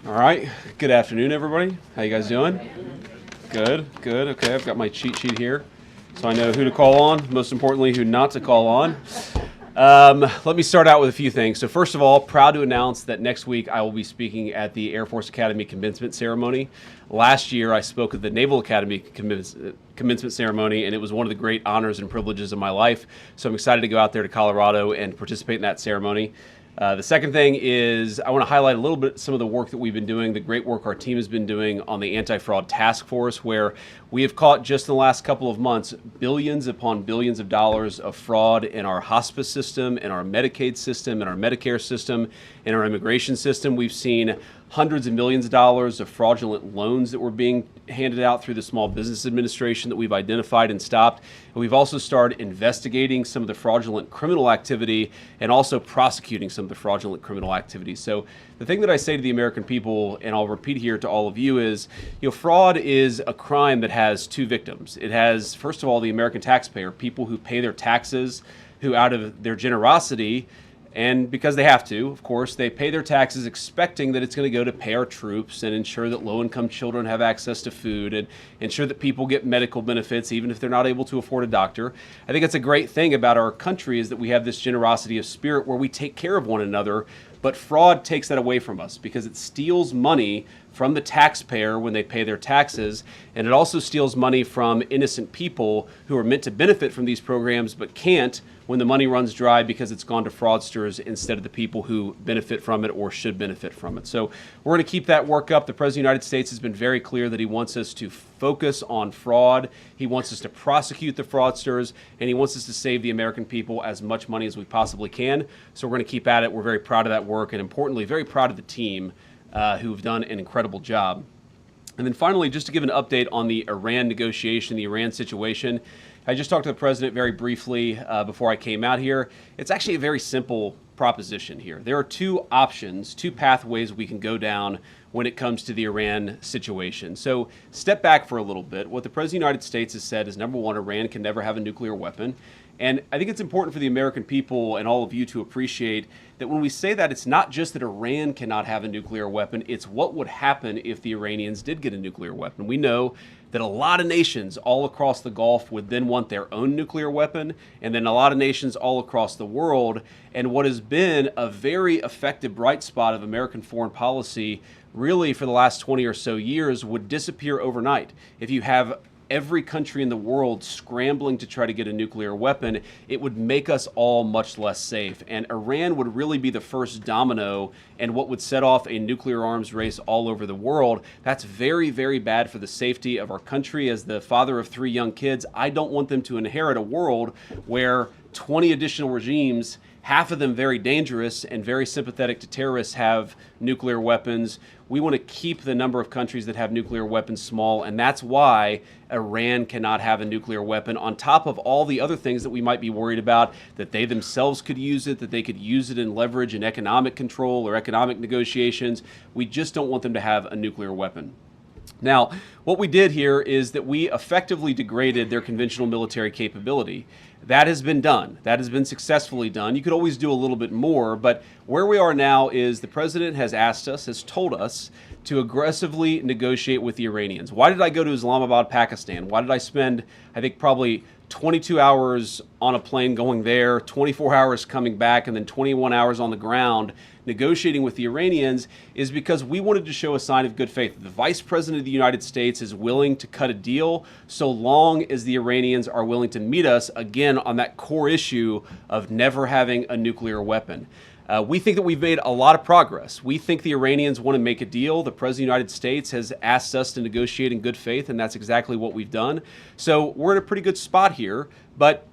All right. Good afternoon, everybody. How you guys doing? Good. Okay, I've got my cheat sheet here, so I know who to call on. Most importantly, who not to call on. Let me start out with a few things. So first of all, proud to announce that next week I will be speaking at the Air Force Academy commencement ceremony. Last year I spoke at the Naval Academy commencement ceremony, and it was one of the great honors and privileges of my life. So I'm excited to go out there to Colorado and participate in that ceremony. The second thing is I want to highlight a little bit some of the work that we've been doing, the great work our team has been doing on the anti-fraud task force, where we have caught just in the last couple of months billions upon billions of dollars of fraud in our hospice system, in our Medicaid system, in our Medicare system, in our immigration system. We've seen hundreds of millions of dollars of fraudulent loans that were being handed out through the Small Business Administration that we've identified and stopped. And we've also started investigating some of the fraudulent criminal activity and also prosecuting some of the fraudulent criminal activity. So the thing that I say to the American people, and I'll repeat here to all of you, is fraud is a crime that has two victims. It has, first of all, the American taxpayer, people who pay their taxes, who out of their generosity, and because they have to, of course, they pay their taxes expecting that it's going to go to pay our troops and ensure that low-income children have access to food and ensure that people get medical benefits even if they're not able to afford a doctor. I think it's a great thing about our country is that we have this generosity of spirit where we take care of one another, but fraud takes that away from us because it steals money from the taxpayer when they pay their taxes, and it also steals money from innocent people who are meant to benefit from these programs but can't when the money runs dry because it's gone to fraudsters instead of the people who benefit from it or should benefit from it. So we're going to keep that work up. The President of the United States has been very clear that he wants us to focus on fraud. He wants us to prosecute the fraudsters, and he wants us to save the American people as much money as we possibly can. So we're going to keep at it. We're very proud of that work, and importantly, very proud of the team who've done an incredible job. And then finally, just to give an update on the Iran negotiation, the Iran situation, I just talked to the president very briefly before I came out here. It's actually a very simple proposition here. There are two options, two pathways we can go down when it comes to the Iran situation. So step back for a little bit. What the President of the United States has said is, number one, Iran can never have a nuclear weapon. And I think it's important for the American people and all of you to appreciate that when we say that, it's not just that Iran cannot have a nuclear weapon, it's what would happen if the Iranians did get a nuclear weapon. We know that a lot of nations all across the Gulf would then want their own nuclear weapon, and then a lot of nations all across the world. And what has been a very effective bright spot of American foreign policy really for the last 20 or so years would disappear overnight. If you have every country in the world scrambling to try to get a nuclear weapon, it would make us all much less safe. And Iran would really be the first domino and what would set off a nuclear arms race all over the world. That's very, very bad for the safety of our country. As the father of 3 young kids, I don't want them to inherit a world where 20 additional regimes, half of them very dangerous and very sympathetic to terrorists, have nuclear weapons. We want to keep the number of countries that have nuclear weapons small, and that's why Iran cannot have a nuclear weapon, on top of all the other things that we might be worried about, that they themselves could use it, that they could use it in leverage in economic control or economic negotiations. We just don't want them to have a nuclear weapon. Now, what we did here is that we effectively degraded their conventional military capability. That has been done. That has been successfully done. You could always do a little bit more, but where we are now is the president has asked us, has told us to aggressively negotiate with the Iranians. Why did I go to Islamabad, Pakistan? Why did I spend, I think, probably 22 hours on a plane going there, 24 hours coming back, and then 21 hours on the ground negotiating with the Iranians? Is because we wanted to show a sign of good faith. The Vice President of the United States is willing to cut a deal so long as the Iranians are willing to meet us, again, on that core issue of never having a nuclear weapon. We think that we've made a lot of progress. We think the Iranians want to make a deal. The President of the United States has asked us to negotiate in good faith, and that's exactly what we've done. So we're in a pretty good spot here, but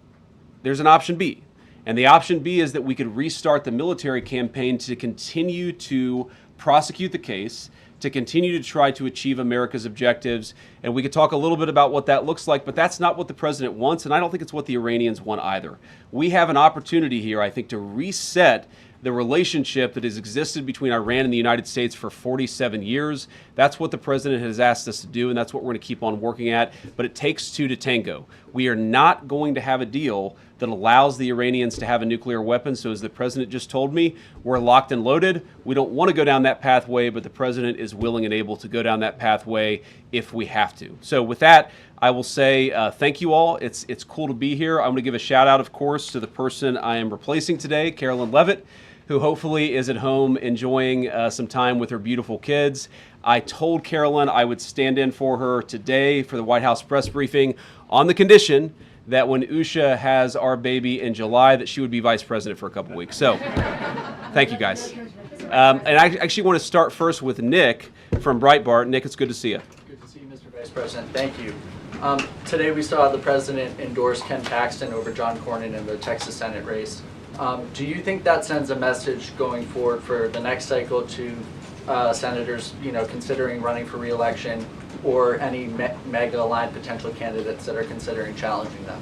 there's an option B. And the option B is that we could restart the military campaign to continue to prosecute the case, to continue to try to achieve America's objectives. And we could talk a little bit about what that looks like, but that's not what the president wants, and I don't think it's what the Iranians want either. We have an opportunity here, I think, to reset the relationship that has existed between Iran and the United States for 47 years. That's what the president has asked us to do, and that's what we're going to keep on working at. But it takes two to tango. We are not going to have a deal that allows the Iranians to have a nuclear weapon. So as the president just told me, we're locked and loaded. We don't want to go down that pathway, but the president is willing and able to go down that pathway if we have to. So with that, I will say thank you all. It's cool to be here. I'm going to give a shout out, of course, to the person I am replacing today, Carolyn Levitt, who hopefully is at home enjoying some time with her beautiful kids. I told Carolyn I would stand in for her today for the White House press briefing on the condition that when Usha has our baby in July, that she would be vice president for a couple weeks. So thank you, guys. And I actually want to start first with Nick from Breitbart. Nick, it's good to see you. Good to see you, Mr. Vice President. Thank you. Today we saw the president endorse Ken Paxton over John Cornyn in the Texas Senate race. Do you think that sends a message going forward for the next cycle to senators, considering running for re-election, or any MAGA-aligned potential candidates that are considering challenging them?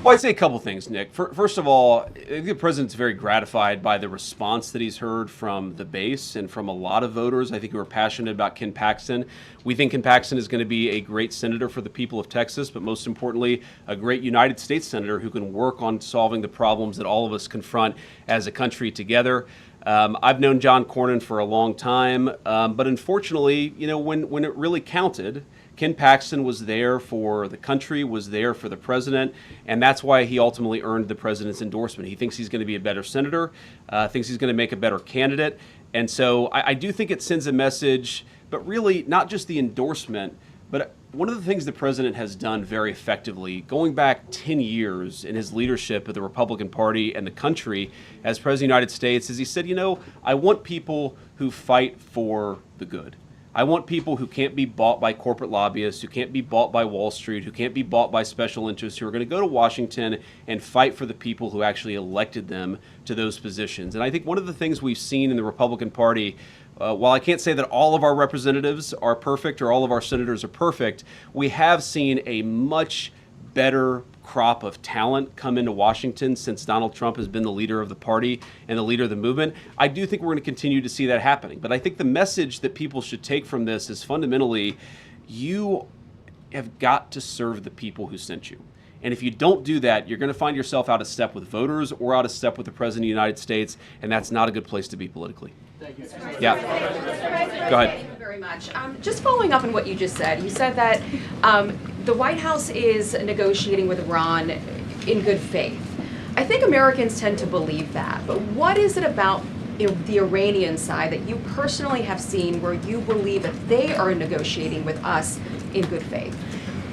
Well, I'd say a couple things, Nick. First of all, I think the president's very gratified by the response that he's heard from the base and from a lot of voters, I think, who are passionate about Ken Paxton. We think Ken Paxton is going to be a great senator for the people of Texas, but most importantly, a great United States senator who can work on solving the problems that all of us confront as a country together. I've known John Cornyn for a long time, but unfortunately, when it really counted, Ken Paxton was there for the country, was there for the president, and that's why he ultimately earned the president's endorsement. He thinks he's going to be a better senator, thinks he's going to make a better candidate, and so I do think it sends a message, but really not just the endorsement, but one of the things the president has done very effectively, going back 10 years in his leadership of the Republican Party and the country as President of the United States, is he said, I want people who fight for the good. I want people who can't be bought by corporate lobbyists, who can't be bought by Wall Street, who can't be bought by special interests, who are going to go to Washington and fight for the people who actually elected them to those positions. And I think one of the things we've seen in the Republican Party, while I can't say that all of our representatives are perfect or all of our senators are perfect, we have seen a much better crop of talent come into Washington since Donald Trump has been the leader of the party and the leader of the movement. I do think we're going to continue to see that happening. But I think the message that people should take from this is fundamentally, you have got to serve the people who sent you. And if you don't do that, you're going to find yourself out of step with voters or out of step with the President of the United States, and that's not a good place to be politically. Thank you. Yeah. Go ahead. Thank you very much. Just following up on what you just said, you said that the White House is negotiating with Iran in good faith. I think Americans tend to believe that, but what is it about the Iranian side that you personally have seen where you believe that they are negotiating with us in good faith?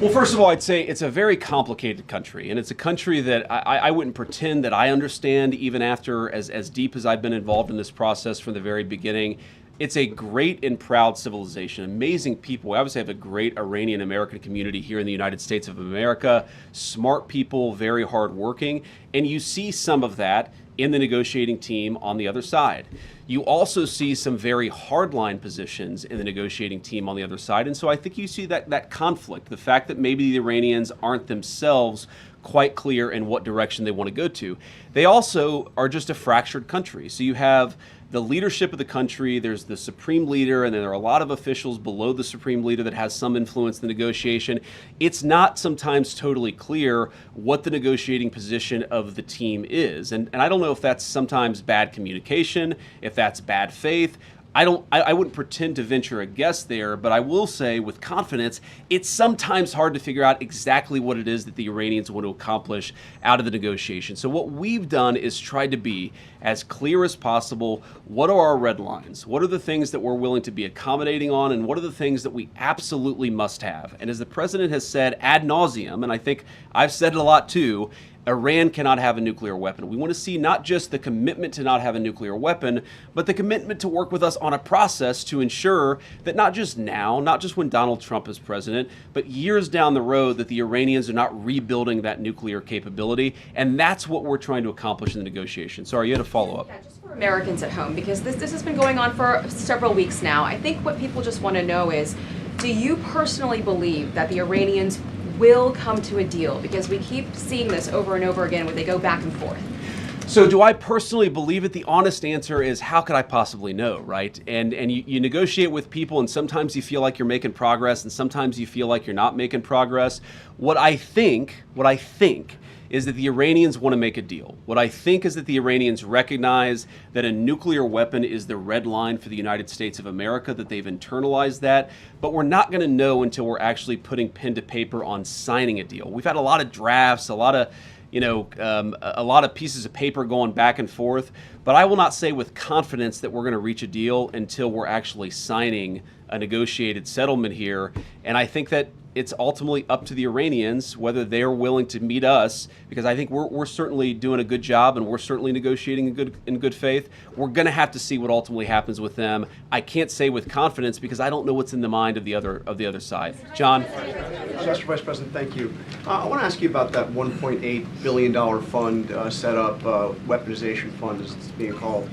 Well, first of all, I'd say it's a very complicated country, and it's a country that I wouldn't pretend that I understand even after as deep as I've been involved in this process from the very beginning. It's a great and proud civilization, amazing people. We obviously have a great Iranian American community here in the United States of America, smart people, very hardworking, and you see some of that in the negotiating team on the other side. You also see some very hardline positions in the negotiating team on the other side, and so I think you see that conflict, the fact that maybe the Iranians aren't themselves quite clear in what direction they want to go to. They also are just a fractured country. So you have the leadership of the country, there's the supreme leader, and then there are a lot of officials below the supreme leader that has some influence in the negotiation. It's not sometimes totally clear what the negotiating position of the team is. And I don't know if that's sometimes bad communication, if that's bad faith. I wouldn't pretend to venture a guess there, but I will say with confidence, it's sometimes hard to figure out exactly what it is that the Iranians want to accomplish out of the negotiation. So what we've done is tried to be as clear as possible. What are our red lines? What are the things that we're willing to be accommodating on? And what are the things that we absolutely must have? And as the president has said ad nauseum, and I think I've said it a lot too, Iran cannot have a nuclear weapon. We want to see not just the commitment to not have a nuclear weapon, but the commitment to work with us on a process to ensure that not just now, not just when Donald Trump is president, but years down the road that the Iranians are not rebuilding that nuclear capability. And that's what we're trying to accomplish in the negotiation. Sorry, you had a follow-up. Yeah, just for Americans at home, because this has been going on for several weeks now. I think what people just want to know is, do you personally believe that the Iranians will come to a deal? Because we keep seeing this over and over again where they go back and forth. So do I personally believe it? The honest answer is, how could I possibly know, right? And you negotiate with people, and sometimes you feel like you're making progress, and sometimes you feel like you're not making progress. What I think is that the Iranians want to make a deal. What I think is that the Iranians recognize that a nuclear weapon is the red line for the United States of America, that they've internalized that, but we're not going to know until we're actually putting pen to paper on signing a deal. We've had a lot of drafts, a lot of pieces of paper going back and forth, but I will not say with confidence that we're going to reach a deal until we're actually signing a negotiated settlement here. And I think that it's ultimately up to the Iranians whether they're willing to meet us, because I think we're certainly doing a good job and we're certainly negotiating in good faith. We're going to have to see what ultimately happens with them. I can't say with confidence because I don't know what's in the mind of the other side. John? Mr. Vice President, thank you. I want to ask you about that $1.8 billion fund set up, weaponization fund as it's being called.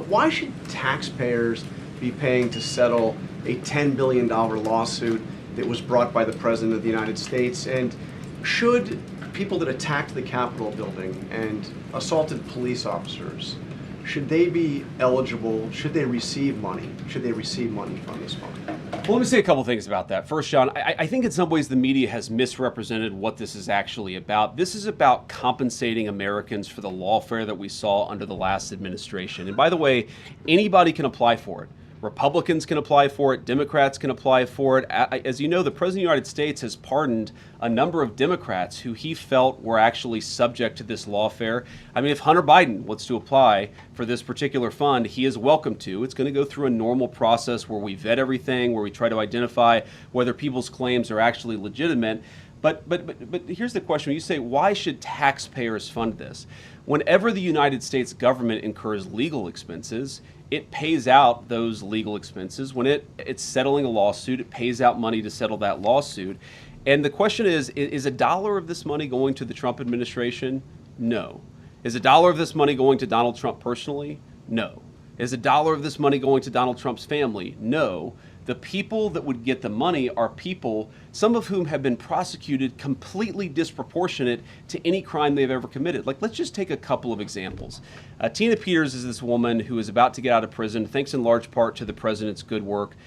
Why should taxpayers be paying to settle a $10 billion lawsuit that was brought by the President of the United States? And should people that attacked the Capitol building and assaulted police officers, should they be eligible? Should they receive money? Should they receive money from this fund? Well, let me say a couple things about that. First, John, I think in some ways the media has misrepresented what this is actually about. This is about compensating Americans for the lawfare that we saw under the last administration. And by the way, anybody can apply for it. Republicans can apply for it. Democrats can apply for it. As you know, the President of the United States has pardoned a number of Democrats who he felt were actually subject to this lawfare. I mean, if Hunter Biden wants to apply for this particular fund, he is welcome to. It's going to go through a normal process where we vet everything, where we try to identify whether people's claims are actually legitimate. But here's the question. When you say, why should taxpayers fund this? Whenever the United States government incurs legal expenses, it pays out those legal expenses. When it's settling a lawsuit, it pays out money to settle that lawsuit. And the question is a dollar of this money going to the Trump administration? No. Is a dollar of this money going to Donald Trump personally? No. Is a dollar of this money going to Donald Trump's family? No. The people that would get the money are people, some of whom have been prosecuted completely disproportionate to any crime they've ever committed. Like, let's just take a couple of examples. Tina Peters is this woman who is about to get out of prison, thanks in large part to the president's good work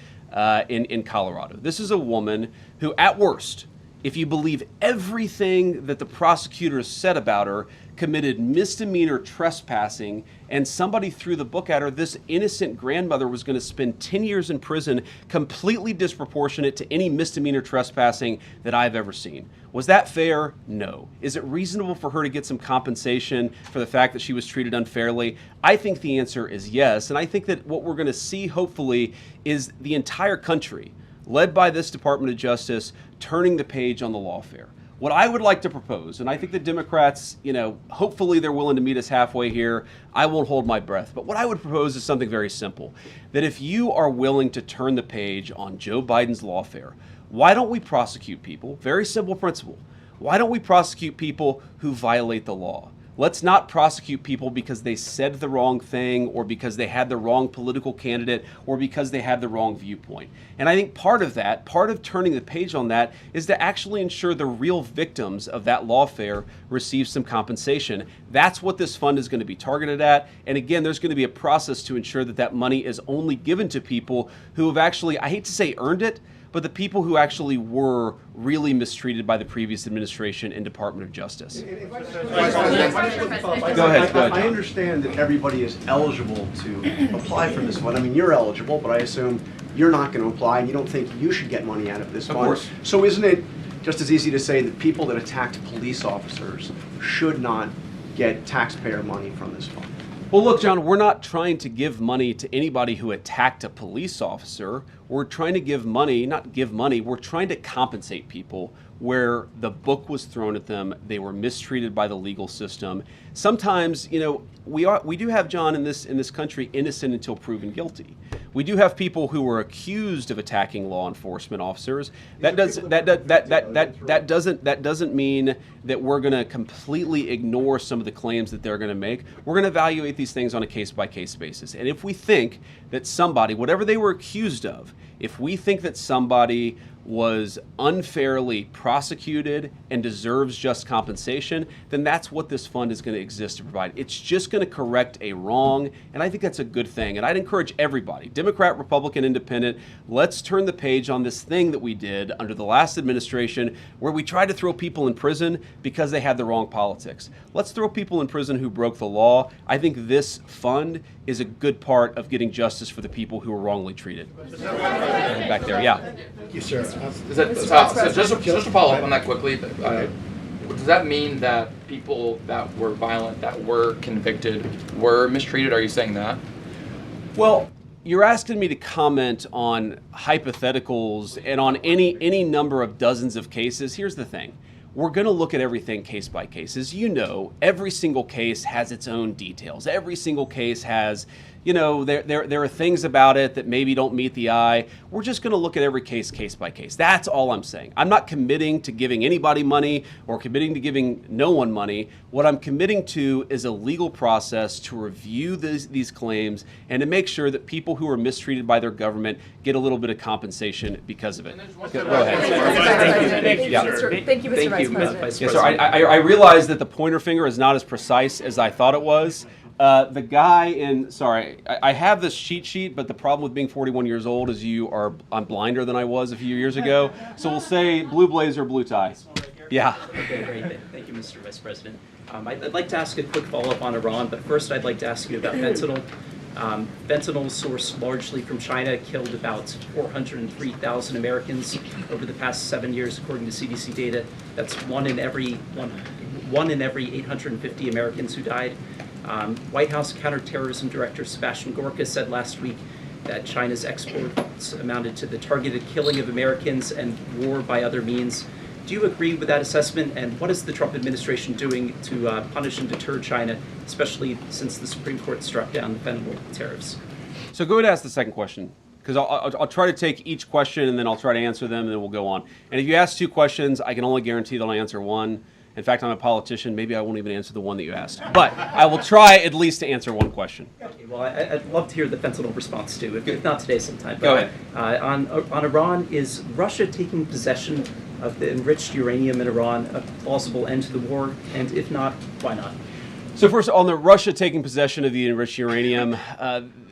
in Colorado. This is a woman who, at worst, if you believe everything that the prosecutors said about her, committed misdemeanor trespassing, and somebody threw the book at her. This innocent grandmother was going to spend 10 years in prison, completely disproportionate to any misdemeanor trespassing that I've ever seen. Was that fair? No. Is it reasonable for her to get some compensation for the fact that she was treated unfairly? I think the answer is yes, and I think that what we're going to see, hopefully, is the entire country, led by this Department of Justice, turning the page on the lawfare. What I would like to propose, and I think the Democrats, hopefully they're willing to meet us halfway here. I won't hold my breath. But what I would propose is something very simple. That if you are willing to turn the page on Joe Biden's lawfare, why don't we prosecute people? Very simple principle. Why don't we prosecute people who violate the law? Let's not prosecute people because they said the wrong thing or because they had the wrong political candidate or because they had the wrong viewpoint. And I think part of turning the page on that is to actually ensure the real victims of that lawfare receive some compensation. That's what this fund is going to be targeted at. And again, there's going to be a process to ensure that that money is only given to people who have actually, I hate to say earned it, but the people who actually were really mistreated by the previous administration and Department of Justice. Go ahead. I understand that everybody is eligible to apply for this fund. I mean, you're eligible, but I assume you're not going to apply and you don't think you should get money out of this fund. Of course. So isn't it just as easy to say that people that attacked police officers should not get taxpayer money from this fund? Well, look, John, we're not trying to give money to anybody who attacked a police officer. We're trying to we're trying to compensate people where the book was thrown at them, they were mistreated by the legal system. Sometimes, we do have, John, in this country, innocent until proven guilty. We do have people who were accused of attacking law enforcement officers. That doesn't mean that we're going to completely ignore some of the claims that they're going to make. We're going to evaluate these things on a case-by-case basis. And if we think that somebody, whatever they were accused of, if we think that somebody was unfairly prosecuted and deserves just compensation, then that's what this fund is going to exist to provide. It's just going to correct a wrong, and I think that's a good thing. And I'd encourage everybody, Democrat, Republican, Independent, let's turn the page on this thing that we did under the last administration where we tried to throw people in prison because they had the wrong politics. Let's throw people in prison who broke the law. I think this fund is a good part of getting justice for the people who were wrongly treated. Back there, yeah. Thank you, sir. So just to follow up on that quickly, does that mean that people that were violent, that were convicted, were mistreated? Are you saying that? Well, you're asking me to comment on hypotheticals and on any number of dozens of cases. Here's the thing. We're going to look at everything case by case. As you know, every single case has its own details. Every single case has, you know, there are things about it that maybe don't meet the eye. We're just going to look at every case by case. That's all I'm saying. I'm not committing to giving anybody money or committing to giving no one money. What I'm committing to is a legal process to review these claims and to make sure that people who are mistreated by their government get a little bit of compensation because of it. Go ahead. Thank you, Yeah. Mr. Vice President. Yes, sir. I realize that the pointer finger is not as precise as I thought it was. The guy in, sorry, I have this cheat sheet, but the problem with being 41 years old is I'm blinder than I was a few years ago. So we'll say blue blazer, blue tie. Yeah. Okay, great. Thank you, Mr. Vice President. I'd like to ask a quick follow-up on Iran, but first I'd like to ask you about fentanyl. Fentanyl, sourced largely from China, killed about 403,000 Americans over the past 7 years, according to CDC data. That's one in every 850 Americans who died. White House Counterterrorism Director Sebastian Gorka said last week that China's exports amounted to the targeted killing of Americans and war by other means. Do you agree with that assessment? And what is the Trump administration doing to punish and deter China, especially since the Supreme Court struck down the fentanyl tariffs? So go ahead and ask the second question, because I'll try to take each question and then I'll try to answer them and then we'll go on. And if you ask two questions, I can only guarantee that I'll answer one. In fact, I'm a politician. Maybe I won't even answer the one that you asked. But I will try at least to answer one question. Okay, well, I'd love to hear the fentanyl response too, if not today, sometime. Go ahead. On Iran, is Russia taking possession of the enriched uranium in Iran a plausible end to the war? And if not, why not? So first, on the Russia taking possession of the enriched uranium,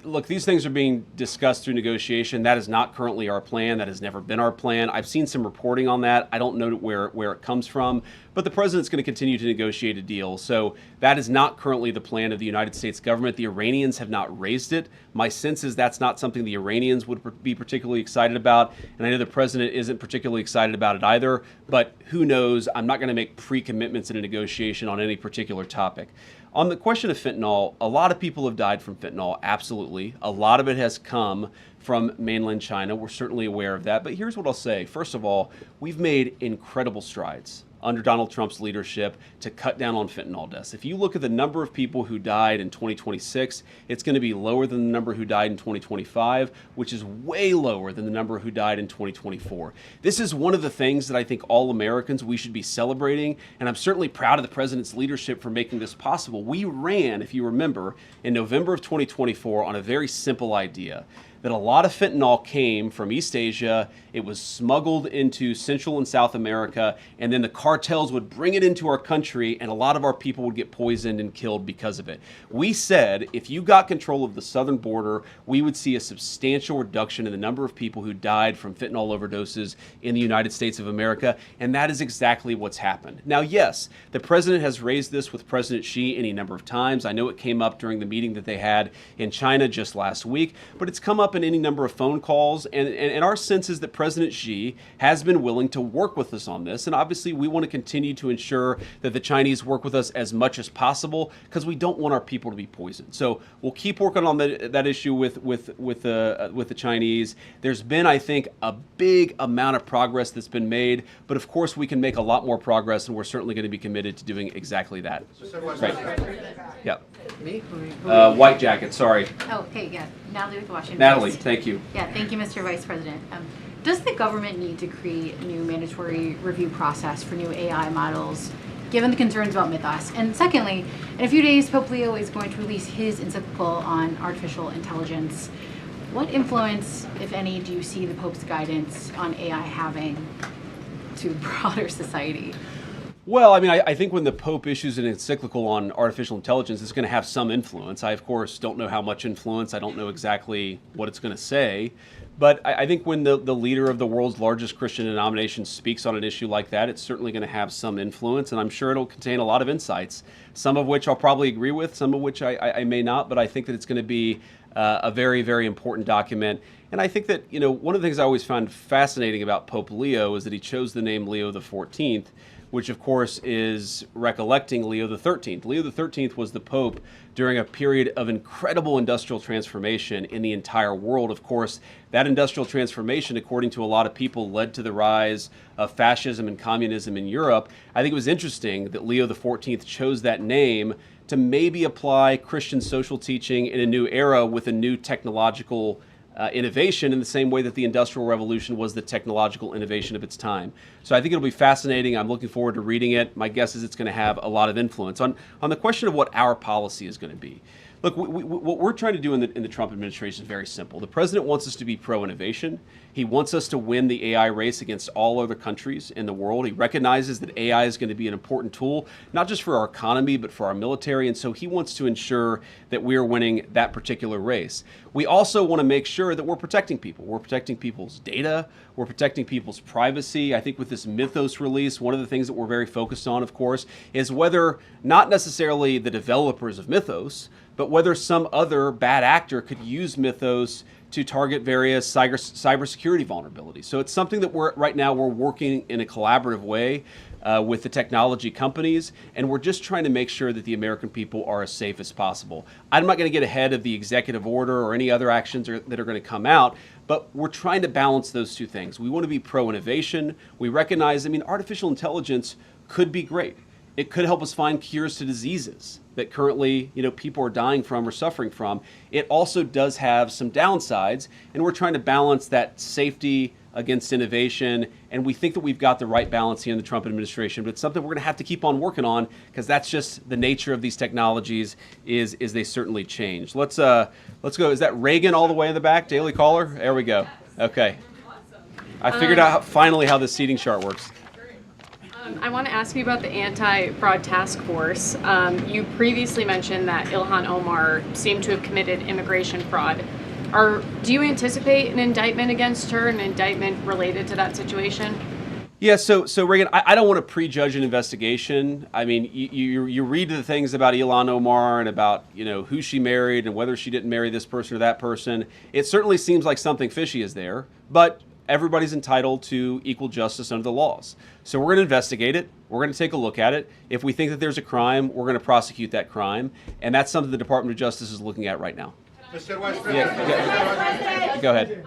look, these things are being discussed through negotiation. That is not currently our plan. That has never been our plan. I've seen some reporting on that. I don't know where it comes from, but the president's going to continue to negotiate a deal. So that is not currently the plan of the United States government. The Iranians have not raised it. My sense is that's not something the Iranians would be particularly excited about, and I know the president isn't particularly excited about it either, but who knows? I'm not going to make pre-commitments in a negotiation on any particular topic. On the question of fentanyl, a lot of people have died from fentanyl, absolutely. A lot of it has come from mainland China. We're certainly aware of that. But here's what I'll say. First of all, we've made incredible strides under Donald Trump's leadership to cut down on fentanyl deaths. If you look at the number of people who died in 2026, it's going to be lower than the number who died in 2025, which is way lower than the number who died in 2024. This is one of the things that I think all Americans, we should be celebrating, and I'm certainly proud of the president's leadership for making this possible. We ran, if you remember, in November of 2024 on a very simple idea that a lot of fentanyl came from East Asia, it was smuggled into Central and South America, and then the cartels would bring it into our country, and a lot of our people would get poisoned and killed because of it. We said if you got control of the southern border, we would see a substantial reduction in the number of people who died from fentanyl overdoses in the United States of America, and that is exactly what's happened. Now, yes, the president has raised this with President Xi any number of times. I know it came up during the meeting that they had in China just last week, but it's come up in any number of phone calls, and our sense is that President Xi has been willing to work with us on this, and obviously we want to continue to ensure that the Chinese work with us as much as possible because we don't want our people to be poisoned. So we'll keep working on that issue with the Chinese. There's been, I think, a big amount of progress that's been made, but of course we can make a lot more progress, and we're certainly going to be committed to doing exactly that. Right. Yeah. White jacket, sorry. Oh, hey, yeah, Natalie with Washington Natalie, Post. thank you. Yeah, thank you, Mr. Vice President. Does the government need to create a new mandatory review process for new AI models, given the concerns about mythos? And secondly, in a few days, Pope Leo is going to release his encyclical on artificial intelligence. What influence, if any, do you see the Pope's guidance on AI having to broader society? Well, I mean, I think when the Pope issues an encyclical on artificial intelligence, it's going to have some influence. I, of course, don't know how much influence. I don't know exactly what it's going to say. But I think when the leader of the world's largest Christian denomination speaks on an issue like that, it's certainly going to have some influence. And I'm sure it'll contain a lot of insights, some of which I'll probably agree with, some of which I may not. But I think that it's going to be a very, very important document. And I think that, you know, one of the things I always found fascinating about Pope Leo is that he chose the name Leo XIV, which of course is recollecting Leo XIII. Leo XIII was the Pope during a period of incredible industrial transformation in the entire world. Of course, that industrial transformation, according to a lot of people, led to the rise of fascism and communism in Europe. I think it was interesting that Leo XIV chose that name to maybe apply Christian social teaching in a new era with a new technological innovation in the same way that the Industrial Revolution was the technological innovation of its time. So I think it'll be fascinating. I'm looking forward to reading it. My guess is it's going to have a lot of influence. On the question of what our policy is going to be, look, what we're trying to do in the Trump administration is very simple. The president wants us to be pro-innovation. He wants us to win the AI race against all other countries in the world. He recognizes that AI is going to be an important tool, not just for our economy, but for our military. And so he wants to ensure that we are winning that particular race. We also want to make sure that we're protecting people. We're protecting people's data. We're protecting people's privacy. I think with this Mythos release, one of the things that we're very focused on, of course, is whether not necessarily the developers of Mythos, but whether some other bad actor could use Mythos to target various cybersecurity vulnerabilities. So it's something that right now we're working in a collaborative way with the technology companies, and we're just trying to make sure that the American people are as safe as possible. I'm not going to get ahead of the executive order or any other actions that are going to come out, but we're trying to balance those two things. We want to be pro-innovation. We recognize, I mean, artificial intelligence could be great. It could help us find cures to diseases that currently, you know, people are dying from or suffering from. It also does have some downsides, and we're trying to balance that safety against innovation, and we think that we've got the right balance here in the Trump administration, but it's something we're going to have to keep on working on because that's just the nature of these technologies is they certainly change. Let's go. Is that Reagan all the way in the back? Daily Caller? There we go. Okay. I figured out finally how this seating chart works. I want to ask you about the anti-fraud task force. You previously mentioned that Ilhan Omar seemed to have committed immigration fraud. Do you anticipate an indictment against her, an indictment related to that situation? Yeah, so Reagan, I don't want to prejudge an investigation. I mean, you read the things about Ilhan Omar and about, you know, who she married and whether she didn't marry this person or that person. It certainly seems like something fishy is there, but everybody's entitled to equal justice under the laws. So we're going to investigate it. We're going to take a look at it. If we think that there's a crime, we're going to prosecute that crime. And that's something the Department of Justice is looking at right now. Mr. Vice President. Yeah, go ahead.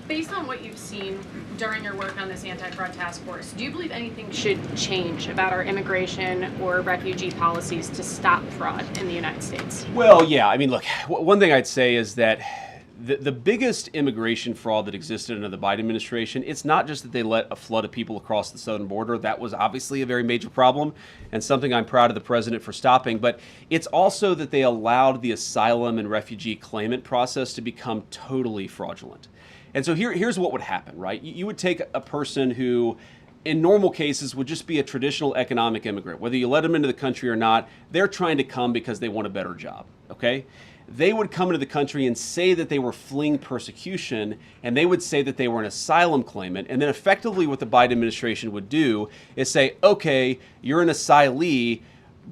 Based on what you've seen during your work on this anti-fraud task force, do you believe anything should change about our immigration or refugee policies to stop fraud in the United States? Well, yeah. I mean, look, one thing I'd say is that the biggest immigration fraud that existed under the Biden administration, it's not just that they let a flood of people across the southern border. That was obviously a very major problem and something I'm proud of the president for stopping. But it's also that they allowed the asylum and refugee claimant process to become totally fraudulent. And so here's what would happen, right? You would take a person who, in normal cases, would just be a traditional economic immigrant. Whether you let them into the country or not, they're trying to come because they want a better job, okay? They would come into the country and say that they were fleeing persecution, and they would say that they were an asylum claimant. And then effectively what the Biden administration would do is say, okay, you're an asylee,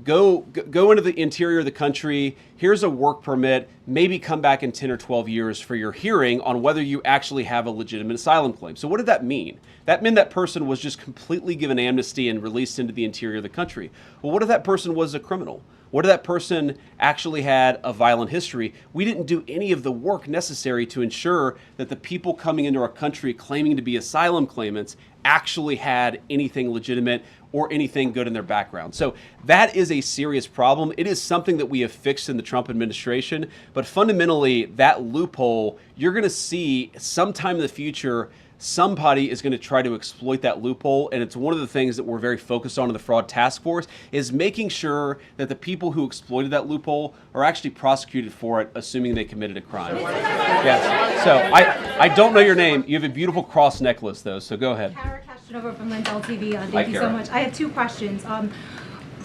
go into the interior of the country, here's a work permit, maybe come back in 10 or 12 years for your hearing on whether you actually have a legitimate asylum claim. So what did that mean? That meant that person was just completely given amnesty and released into the interior of the country. Well, what if that person was a criminal? What if that person actually had a violent history? We didn't do any of the work necessary to ensure that the people coming into our country claiming to be asylum claimants actually had anything legitimate or anything good in their background. So that is a serious problem. It is something that we have fixed in the Trump administration, but fundamentally that loophole, you're going to see sometime in the future somebody is going to try to exploit that loophole, and it's one of the things that we're very focused on in the fraud task force, is making sure that the people who exploited that loophole are actually prosecuted for it, assuming they committed a crime. Yes. So I don't know your name. You have a beautiful cross necklace, though, so go ahead. Kara Castronovo from Lindell TV. Hi, Thank you so Kara. much. I have two questions.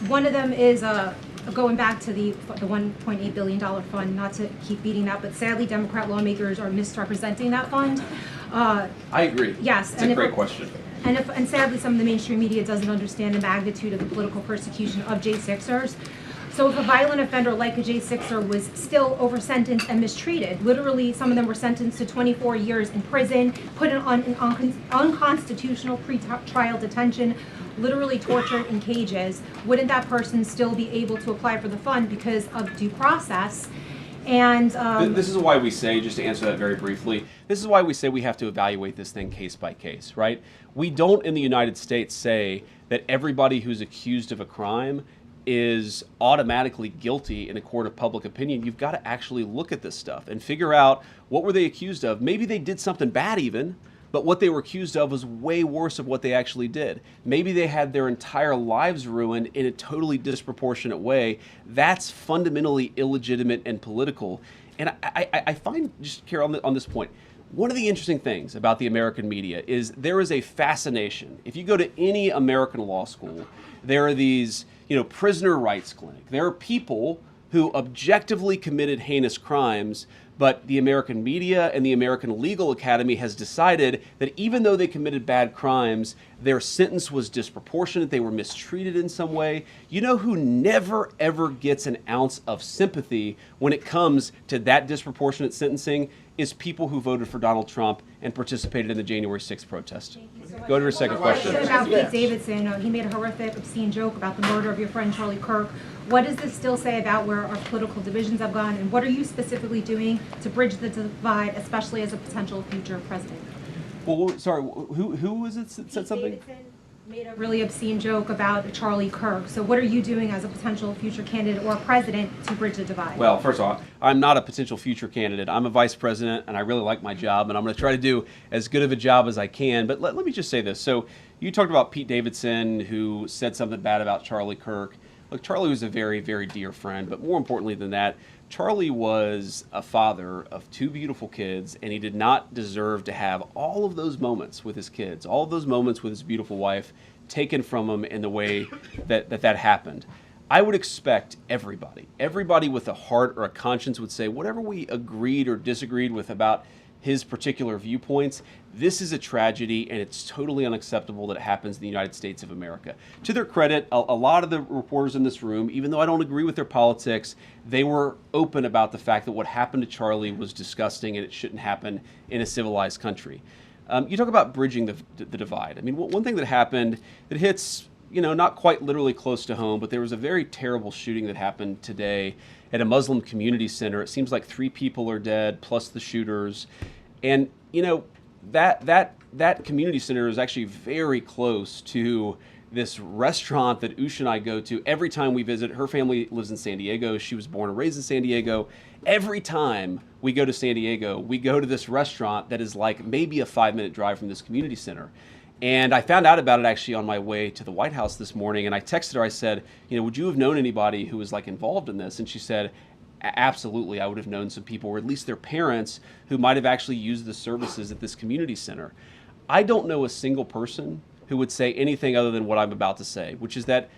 One of them is going back to the $1.8 billion fund, not to keep beating that, but sadly Democrat lawmakers are misrepresenting that fund. I agree. Yes. It's a great question. And sadly some of the mainstream media doesn't understand the magnitude of the political persecution of J6ers. So if a violent offender like a J6er was still over-sentenced and mistreated, literally some of them were sentenced to 24 years in prison, put in unconstitutional pre-trial detention, literally tortured in cages, wouldn't that person still be able to apply for the fund because of due process? And this is why we say, just to answer that very briefly, this is why we say we have to evaluate this thing case by case, right? We don't in the United States say that everybody who's accused of a crime is automatically guilty in a court of public opinion. You've got to actually look at this stuff and figure out what were they accused of. Maybe they did something bad even, but what they were accused of was way worse of what they actually did. Maybe they had their entire lives ruined in a totally disproportionate way. That's fundamentally illegitimate and political. And I find, just Carol, on this point, one of the interesting things about the American media is there is a fascination. If you go to any American law school, there are these, prisoner rights clinic. There are people who objectively committed heinous crimes, but the American media and the American Legal Academy has decided that even though they committed bad crimes, their sentence was disproportionate, they were mistreated in some way. You know who never ever gets an ounce of sympathy when it comes to that disproportionate sentencing is people who voted for Donald Trump and participated in the January 6th protest. Go to your second question. About Pete Davidson, he made a horrific, obscene joke about the murder of your friend Charlie Kirk. What does this still say about where our political divisions have gone, and what are you specifically doing to bridge the divide, especially as a potential future president? Well, sorry, who was it that said something? Davidson made a really obscene joke about Charlie Kirk. So what are you doing as a potential future candidate or president to bridge the divide? Well, first of all, I'm not a potential future candidate. I'm a vice president, and I really like my job, and I'm going to try to do as good of a job as I can. But let me just say this. So you talked about Pete Davidson, who said something bad about Charlie Kirk. Look, Charlie was a very, very dear friend, but more importantly than that, Charlie was a father of two beautiful kids, and he did not deserve to have all of those moments with his kids, all of those moments with his beautiful wife taken from him in the way that happened. I would expect everybody with a heart or a conscience would say whatever we agreed or disagreed with about his particular viewpoints, this is a tragedy and it's totally unacceptable that it happens in the United States of America. To their credit, a lot of the reporters in this room, even though I don't agree with their politics, they were open about the fact that what happened to Charlie was disgusting and it shouldn't happen in a civilized country. You talk about bridging the divide. I mean, one thing that happened that hits, not quite literally close to home, but there was a very terrible shooting that happened today at a Muslim community center. It seems like 3 people are dead, plus the shooters. And, that community center is actually very close to this restaurant that Usha and I go to every time we visit. Her family lives in San Diego. She was born and raised in San Diego. Every time we go to San Diego, we go to this restaurant that is like maybe a 5-minute drive from this community center. And I found out about it actually on my way to the White House this morning, and I texted her, I said, would you have known anybody who was involved in this? And she said, absolutely, I would have known some people, or at least their parents, who might have actually used the services at this community center. I don't know a single person who would say anything other than what I'm about to say, which is that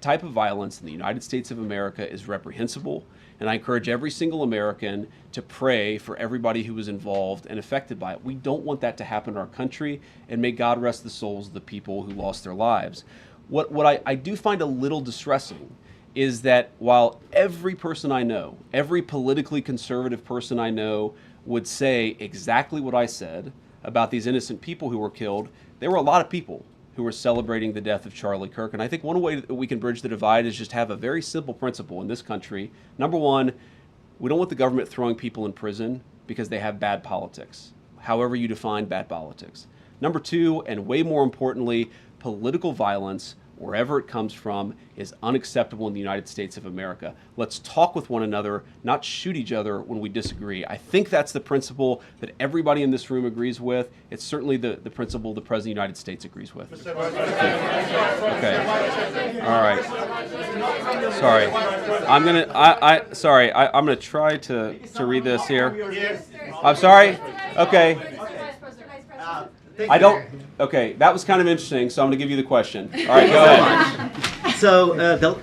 type of violence in the United States of America is reprehensible, and I encourage every single American to pray for everybody who was involved and affected by it. We don't want that to happen in our country, and may God rest the souls of the people who lost their lives. What I do find a little distressing is that while every person I know, every politically conservative person I know would say exactly what I said about these innocent people who were killed, there were a lot of people who were celebrating the death of Charlie Kirk. And I think one way that we can bridge the divide is just have a very simple principle in this country. Number one, we don't want the government throwing people in prison because they have bad politics, however you define bad politics. Number two, and way more importantly, political violence wherever it comes from, is unacceptable in the United States of America. Let's talk with one another, not shoot each other when we disagree. I think that's the principle that everybody in this room agrees with. It's certainly the principle the President of the United States agrees with. Okay. All right. Sorry. I'm gonna try to read this here. I'm sorry? Okay. Okay, that was kind of interesting, so I'm going to give you the question. All right, go ahead. So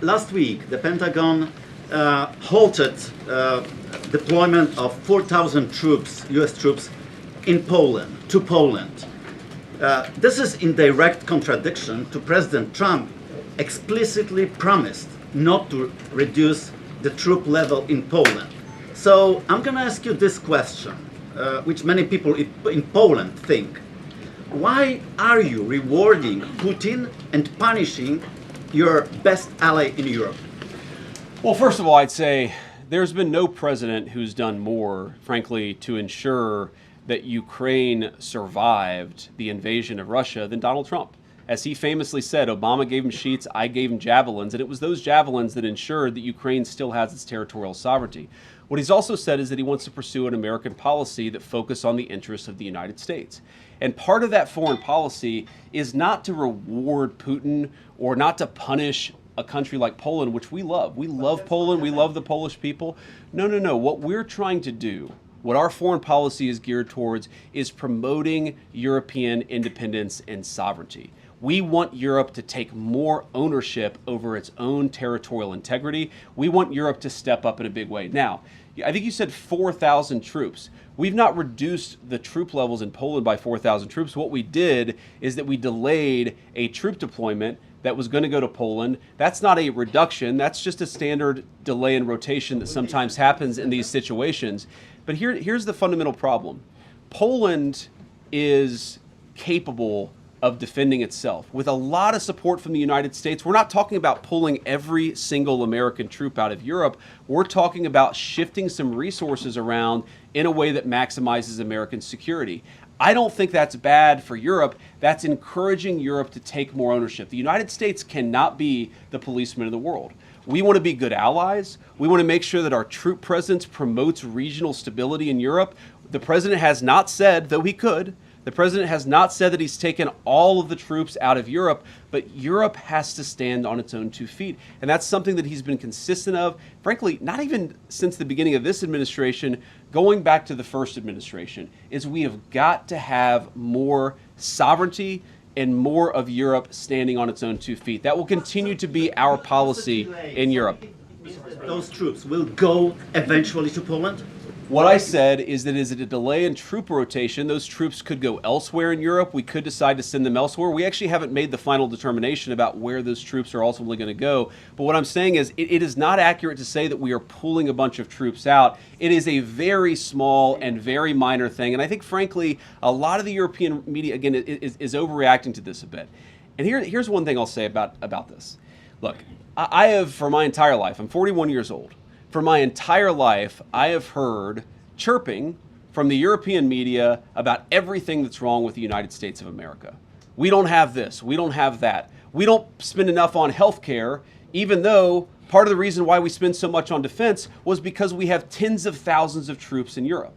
last week, the Pentagon halted deployment of 4,000 troops, U.S. troops, to Poland. This is in direct contradiction to President Trump explicitly promised not to reduce the troop level in Poland. So I'm going to ask you this question, which many people in Poland think. Why are you rewarding Putin and punishing your best ally in Europe? Well, first of all, I'd say there's been no president who's done more, frankly, to ensure that Ukraine survived the invasion of Russia than Donald Trump. As he famously said, Obama gave him sheets, I gave him javelins, and it was those javelins that ensured that Ukraine still has its territorial sovereignty. What he's also said is that he wants to pursue an American policy that focuses on the interests of the United States. And part of that foreign policy is not to reward Putin or not to punish a country like Poland, which we love. We love Poland. We love the Polish people. No. What we're trying to do, what our foreign policy is geared towards, is promoting European independence and sovereignty. We want Europe to take more ownership over its own territorial integrity. We want Europe to step up in a big way. Now, I think you said 4,000 troops. We've not reduced the troop levels in Poland by 4,000 troops. What we did is that we delayed a troop deployment that was going to go to Poland. That's not a reduction. That's just a standard delay in rotation that sometimes happens in these situations. But here's the fundamental problem. Poland is capable of defending itself with a lot of support from the United States. We're not talking about pulling every single American troop out of Europe. We're talking about shifting some resources around in a way that maximizes American security. I don't think that's bad for Europe. That's encouraging Europe to take more ownership. The United States cannot be the policeman of the world. We want to be good allies. We want to make sure that our troop presence promotes regional stability in Europe. The president has not said, though he could, the president has not said that he's taken all of the troops out of Europe, but Europe has to stand on its own 2 feet. And that's something that he's been consistent of, frankly, not even since the beginning of this administration, going back to the first administration, is we have got to have more sovereignty and more of Europe standing on its own 2 feet. That will continue to be our policy in Europe. Those troops will go eventually to Poland? What I said is that is it a delay in troop rotation? Those troops could go elsewhere in Europe. We could decide to send them elsewhere. We actually haven't made the final determination about where those troops are ultimately going to go. But what I'm saying is it is not accurate to say that we are pulling a bunch of troops out. It is a very small and very minor thing. And I think, frankly, a lot of the European media, again, is overreacting to this a bit. And here's one thing I'll say about this. Look, I have, for my entire life, I'm 41 years old. For my entire life, I have heard chirping from the European media about everything that's wrong with the United States of America. We don't have this. We don't have that. We don't spend enough on health care, even though part of the reason why we spend so much on defense was because we have tens of thousands of troops in Europe.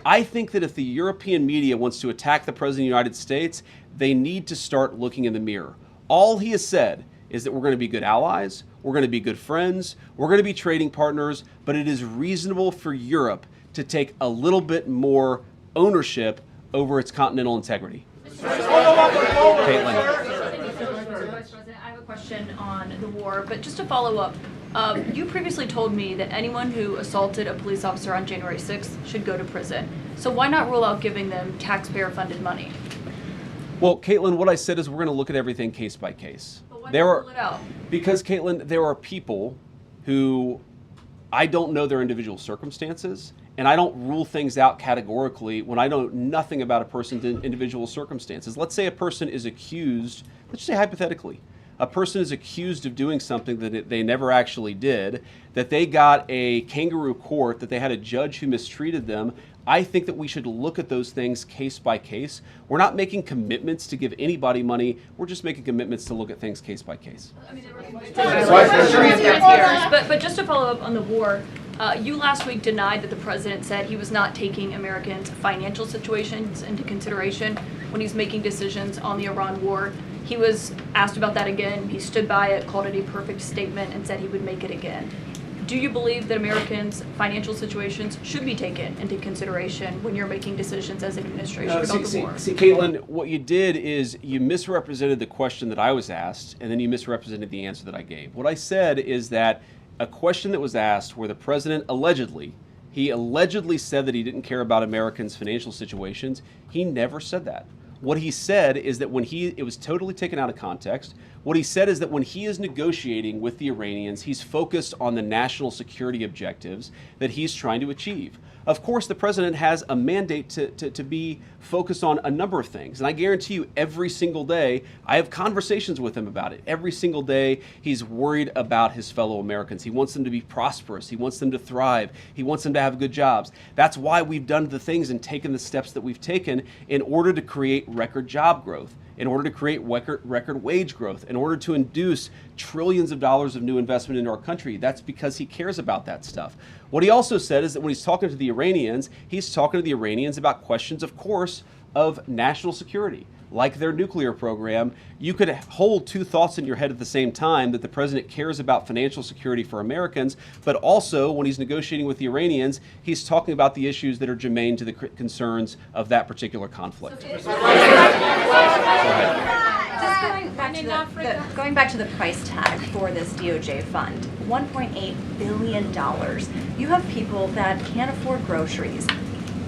I think that if the European media wants to attack the President of the United States, they need to start looking in the mirror. All he has said is that we're going to be good allies, we're going to be good friends, we're going to be trading partners, but it is reasonable for Europe to take a little bit more ownership over its continental integrity. Caitlin. Vice President, I have a question on the war, but just to follow up, you previously told me that anyone who assaulted a police officer on January 6th should go to prison. So why not rule out giving them taxpayer-funded money? Well, Caitlin, what I said is we're going to look at everything case by case. But why not rule it out? Because, Caitlin, there are people who I don't know their individual circumstances, and I don't rule things out categorically when I know nothing about a person's individual circumstances. Let's say a person is accused, let's say hypothetically, a person is accused of doing something that they never actually did, that they got a kangaroo court, that they had a judge who mistreated them. I think that we should look at those things case by case. We're not making commitments to give anybody money. We're just making commitments to look at things case by case. But just to follow up on the war, you last week denied that the president said he was not taking Americans' financial situations into consideration when he's making decisions on the Iran war. He was asked about that again. He stood by it, called it a perfect statement, and said he would make it again. Do you believe that Americans' financial situations should be taken into consideration when you're making decisions as an administration about the war? See, Caitlin, what you did is you misrepresented the question that I was asked, and then you misrepresented the answer that I gave. What I said is that a question that was asked where the president allegedly said that he didn't care about Americans' financial situations. He never said that. What he said is that it was totally taken out of context. What he said is that when he is negotiating with the Iranians, he's focused on the national security objectives that he's trying to achieve. Of course, the president has a mandate to be focused on a number of things. And I guarantee you every single day, I have conversations with him about it. Every single day, he's worried about his fellow Americans. He wants them to be prosperous. He wants them to thrive. He wants them to have good jobs. That's why we've done the things and taken the steps that we've taken in order to create record job growth, in order to create record wage growth, in order to induce trillions of dollars of new investment into our country. That's because he cares about that stuff. What he also said is that when he's talking to the Iranians, he's talking to the Iranians about questions, of course, of national security, like their nuclear program. You could hold two thoughts in your head at the same time, that the president cares about financial security for Americans, but also when he's negotiating with the Iranians, he's talking about the issues that are germane to the concerns of that particular conflict. Just going back to the price tag for this DOJ fund, $1.8 billion. You have people that can't afford groceries.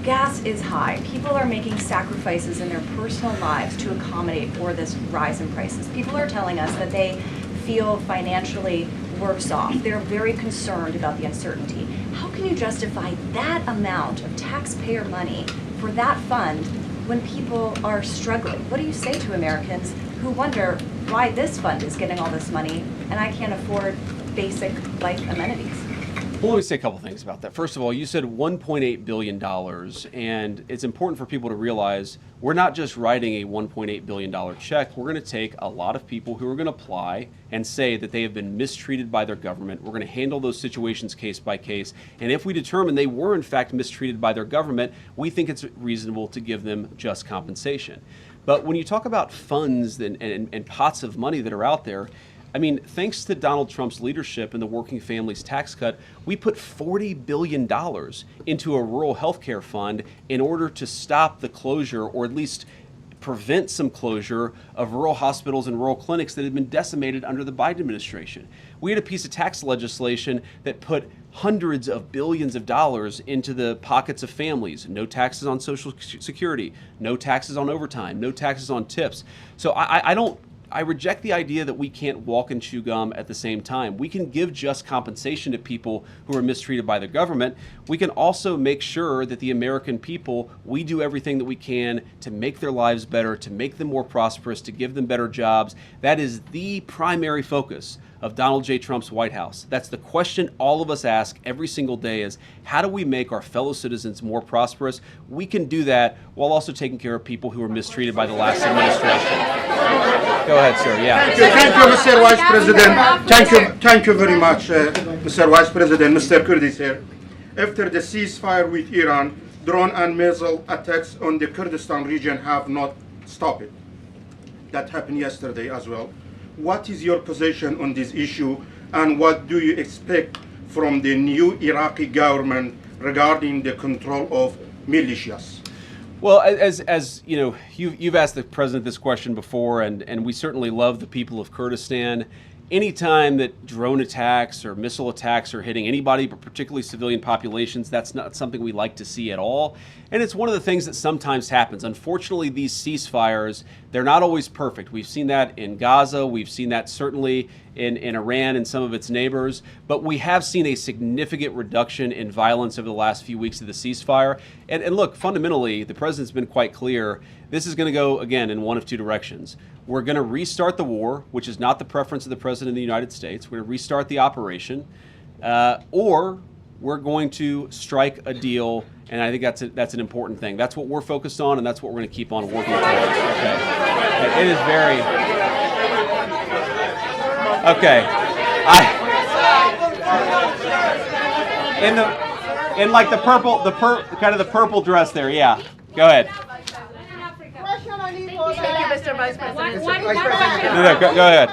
Gas is high. People are making sacrifices in their personal lives to accommodate for this rise in prices. People are telling us that they feel financially worse off. They're very concerned about the uncertainty. How can you justify that amount of taxpayer money for that fund when people are struggling? What do you say to Americans who wonder why this fund is getting all this money and I can't afford basic life amenities? Well, let me say a couple things about that. First of all, you said $1.8 billion, and it's important for people to realize we're not just writing a $1.8 billion check. We're going to take a lot of people who are going to apply and say that they have been mistreated by their government. We're going to handle those situations case by case, and if we determine they were in fact mistreated by their government, we think it's reasonable to give them just compensation. But when you talk about funds and pots of money that are out there, I mean, thanks to Donald Trump's leadership and the working families tax cut, we put $40 billion into a rural health care fund in order to stop the closure, or at least prevent some closure, of rural hospitals and rural clinics that had been decimated under the Biden administration. We had a piece of tax legislation that put hundreds of billions of dollars into the pockets of families. No taxes on Social Security, no taxes on overtime, no taxes on tips. So I reject the idea that we can't walk and chew gum at the same time. We can give just compensation to people who are mistreated by the government. We can also make sure that the American people, we do everything that we can to make their lives better, to make them more prosperous, to give them better jobs. That is the primary focus of Donald J. Trump's White House. That's the question all of us ask every single day, is how do we make our fellow citizens more prosperous? We can do that while also taking care of people who were mistreated by the last administration. Go ahead, sir. Yeah. Thank you, Mr. Vice President. Thank you very much, Mr. Vice President. Mr. Kurd is here. After the ceasefire with Iran, drone and missile attacks on the Kurdistan region have not stopped. That happened yesterday as well. What is your position on this issue, and what do you expect from the new Iraqi government regarding the control of militias? Well, as you know, you've asked the president this question before, and we certainly love the people of Kurdistan. Anytime that drone attacks or missile attacks are hitting anybody, but particularly civilian populations, that's not something we like to see at all. And it's one of the things that sometimes happens. Unfortunately, these ceasefires, they're not always perfect. We've seen that in Gaza. We've seen that certainly in Iran and some of its neighbors. But we have seen a significant reduction in violence over the last few weeks of the ceasefire. And look, fundamentally, the president's been quite clear. This is going to go, again, in one of two directions. We're going to restart the war, which is not the preference of the president of the United States. We're going to restart the operation, or we're going to strike a deal And I think that's an important thing. That's what we're focused on, and that's what we're going to keep on working towards. Okay. It is very... Okay. In like the purple dress there, yeah. Go ahead. Thank you, Mr. Vice President. No, go ahead.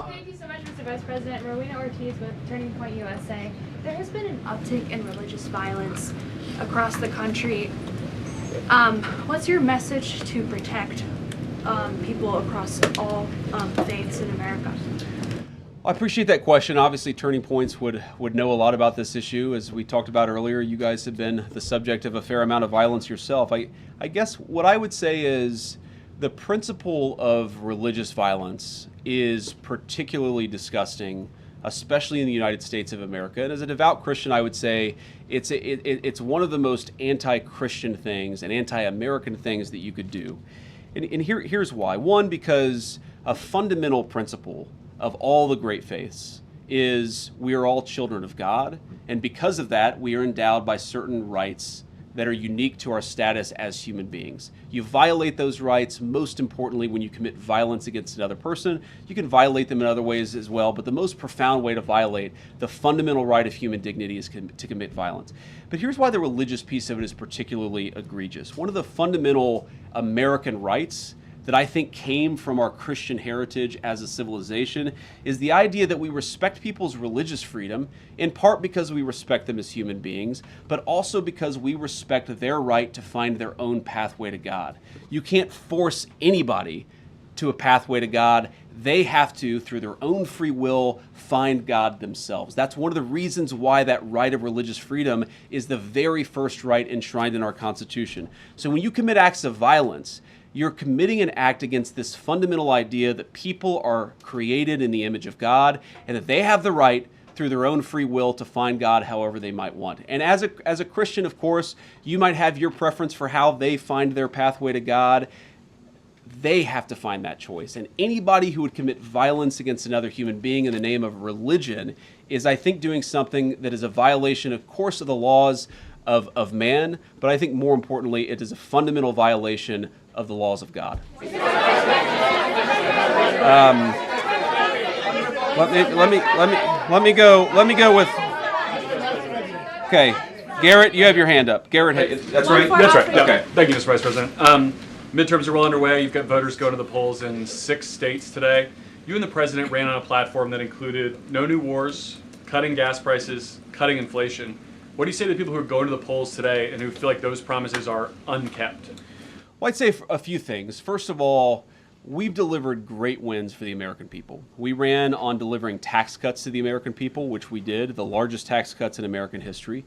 Thank you so much, Mr. Vice President. Rowena Ortiz with Turning Point USA. There has been an uptick in religious violence across the country. What's your message to protect people across all faiths in America? I appreciate that question. Obviously, Turning Points would know a lot about this issue. As we talked about earlier, you guys have been the subject of a fair amount of violence yourself. I guess what I would say is the principle of religious violence is particularly disgusting, especially in the United States of America. And as a devout Christian, I would say it's one of the most anti-Christian things and anti-American things that you could do. And here's why. One, because a fundamental principle of all the great faiths is we are all children of God, and because of that, we are endowed by certain rights that are unique to our status as human beings. You violate those rights, most importantly, when you commit violence against another person. You can violate them in other ways as well, but the most profound way to violate the fundamental right of human dignity is to commit violence. But here's why the religious piece of it is particularly egregious. One of the fundamental American rights that I think came from our Christian heritage as a civilization is the idea that we respect people's religious freedom, in part because we respect them as human beings, but also because we respect their right to find their own pathway to God. You can't force anybody to a pathway to God. They have to, through their own free will, find God themselves. That's one of the reasons why that right of religious freedom is the very first right enshrined in our Constitution. So when you commit acts of violence, you're committing an act against this fundamental idea that people are created in the image of God and that they have the right through their own free will to find God however they might want. And as a Christian, of course, you might have your preference for how they find their pathway to God. They have to find that choice. And anybody who would commit violence against another human being in the name of religion is, I think, doing something that is a violation, of course, of the laws of man, but I think more importantly, it is a fundamental violation of the laws of God. Let me go with. Okay, Garrett, you have your hand up. Garrett, that's right. That's right. Yeah. Okay. Thank you, Mr. Vice President. Midterms are well underway. You've got voters going to the polls in 6 states today. You and the president ran on a platform that included no new wars, cutting gas prices, cutting inflation. What do you say to the people who are going to the polls today and who feel like those promises are unkept? Well, I'd say a few things. First of all, we've delivered great wins for the American people. We ran on delivering tax cuts to the American people, which we did, the largest tax cuts in American history.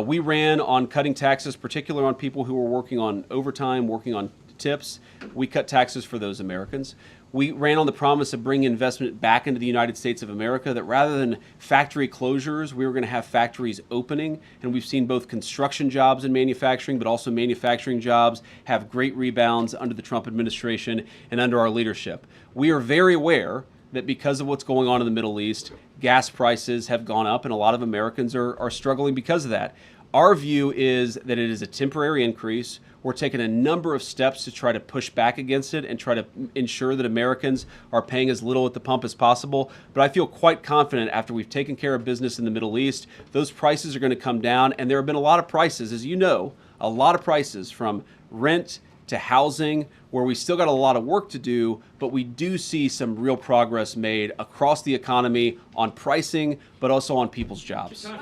We ran on cutting taxes, particularly on people who were working on overtime, working on tips. We cut taxes for those Americans. We ran on the promise of bringing investment back into the United States of America, that rather than factory closures, we were going to have factories opening. And we've seen both construction jobs and manufacturing, but also manufacturing jobs have great rebounds under the Trump administration and under our leadership. We are very aware that because of what's going on in the Middle East, gas prices have gone up and a lot of Americans are struggling because of that. Our view is that it is a temporary increase. We're taking a number of steps to try to push back against it and try to ensure that Americans are paying as little at the pump as possible. But I feel quite confident after we've taken care of business in the Middle East, those prices are going to come down. And there have been a lot of prices, as you know, a lot of prices from rent to housing, where we still got a lot of work to do, but we do see some real progress made across the economy on pricing, but also on people's jobs. Okay.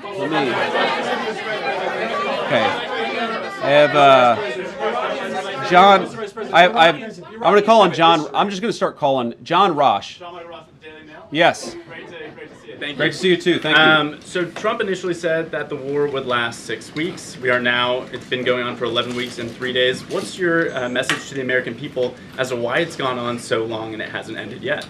I have John. I'm going to call on John. I'm just going to start calling John Roche. Yes. Thank you. Great to see you too. Thank you. So Trump initially said that the war would last 6 weeks. We are now, it's been going on for 11 weeks and 3 days. What's your message to the American people as to why it's gone on so long and it hasn't ended yet?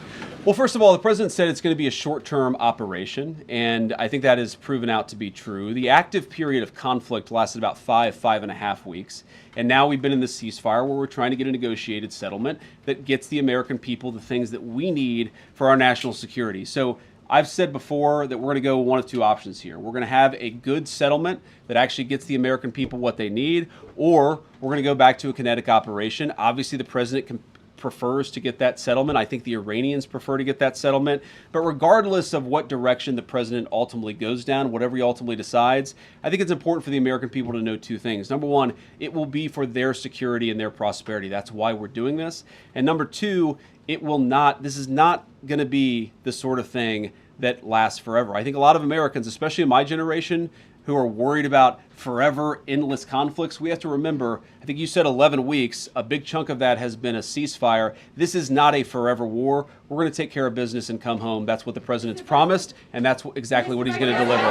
Well, first of all, the president said it's going to be a short-term operation, and I think that has proven out to be true. The active period of conflict lasted about 5.5 weeks, and now we've been in this ceasefire where we're trying to get a negotiated settlement that gets the American people the things that we need for our national security. So I've said before that we're going to go one of two options here. We're going to have a good settlement that actually gets the American people what they need, or we're going to go back to a kinetic operation. Obviously, the president prefers to get that settlement. I think the Iranians prefer to get that settlement. But regardless of what direction the president ultimately goes down, whatever he ultimately decides, I think it's important for the American people to know two things. Number one, it will be for their security and their prosperity. That's why we're doing this. And number two, this is not going to be the sort of thing that lasts forever. I think a lot of Americans, especially in my generation, who are worried about forever, endless conflicts, we have to remember, I think you said 11 weeks, a big chunk of that has been a ceasefire. This is not a forever war. We're going to take care of business and come home. That's what the president's promised, and that's exactly what he's going to deliver.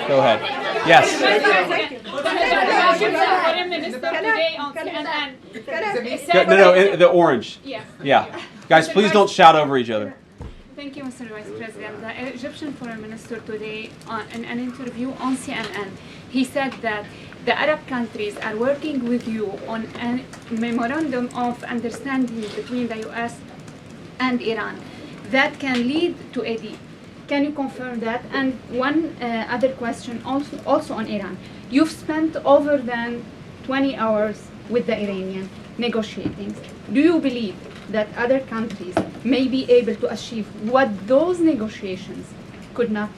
Go ahead. Yes. No, the orange. Yeah. Guys, please don't shout over each other. Thank you, Mr. Vice President. The Egyptian Foreign Minister today, in an interview on CNN, he said that the Arab countries are working with you on a memorandum of understanding between the U.S. and Iran that can lead to a deal. Can you confirm that? And one other question also on Iran. You've spent over than 20 hours with the Iranian negotiating. Do you believe that other countries may be able to achieve what those negotiations could not?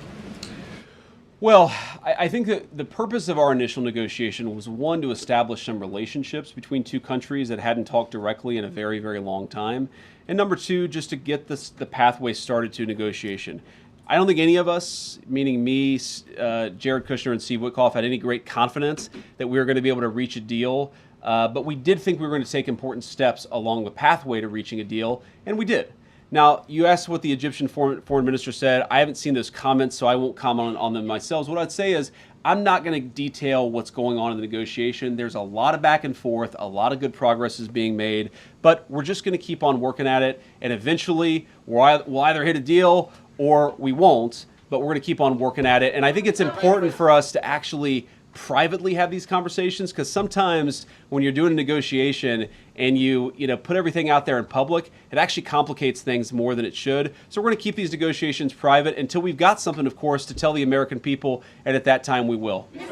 Well, I think that the purpose of our initial negotiation was, one, to establish some relationships between two countries that hadn't talked directly in a very, very long time. And number two, just to get the pathway started to negotiation. I don't think any of us, meaning me, Jared Kushner, and Steve Witkoff, had any great confidence that we were going to be able to reach a deal. But we did think we were going to take important steps along the pathway to reaching a deal, and we did. Now, you asked what the Egyptian foreign minister said. I haven't seen those comments, so I won't comment on them myself. What I'd say is I'm not going to detail what's going on in the negotiation. There's a lot of back and forth. A lot of good progress is being made. But we're just going to keep on working at it, and eventually we'll either hit a deal or we won't, but we're going to keep on working at it. And I think it's important for us to actually privately have these conversations, because sometimes when you're doing a negotiation and you put everything out there in public, it actually complicates things more than it should. So we're going to keep these negotiations private until we've got something, of course, to tell the American people, and at that time we will. Okay.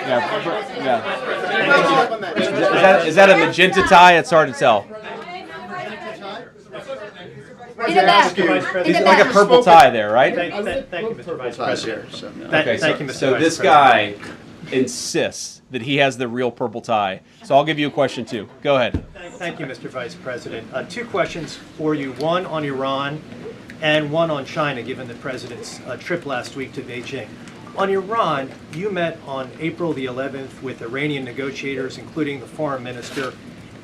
Yeah. Is that a magenta tie? It's hard to tell. Like a purple tie there, right? Thank you, Mr. Vice President. So this guy insists that he has the real purple tie. So I'll give you a question too. Go ahead. Thank you, Mr. Vice President. Two questions for you, one on Iran and one on China, given the President's trip last week to Beijing. On Iran, you met on April the 11th with Iranian negotiators, including the foreign minister.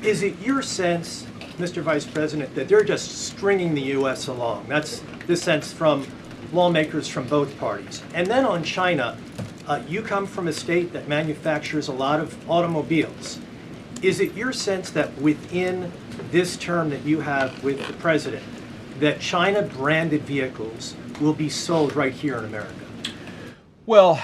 Is it your sense, Mr. Vice President, that they're just stringing the U.S. along? That's the sense from lawmakers from both parties. And then on China, you come from a state that manufactures a lot of automobiles. Is it your sense that within this term that you have with the President, that China-branded vehicles will be sold right here in America? Well,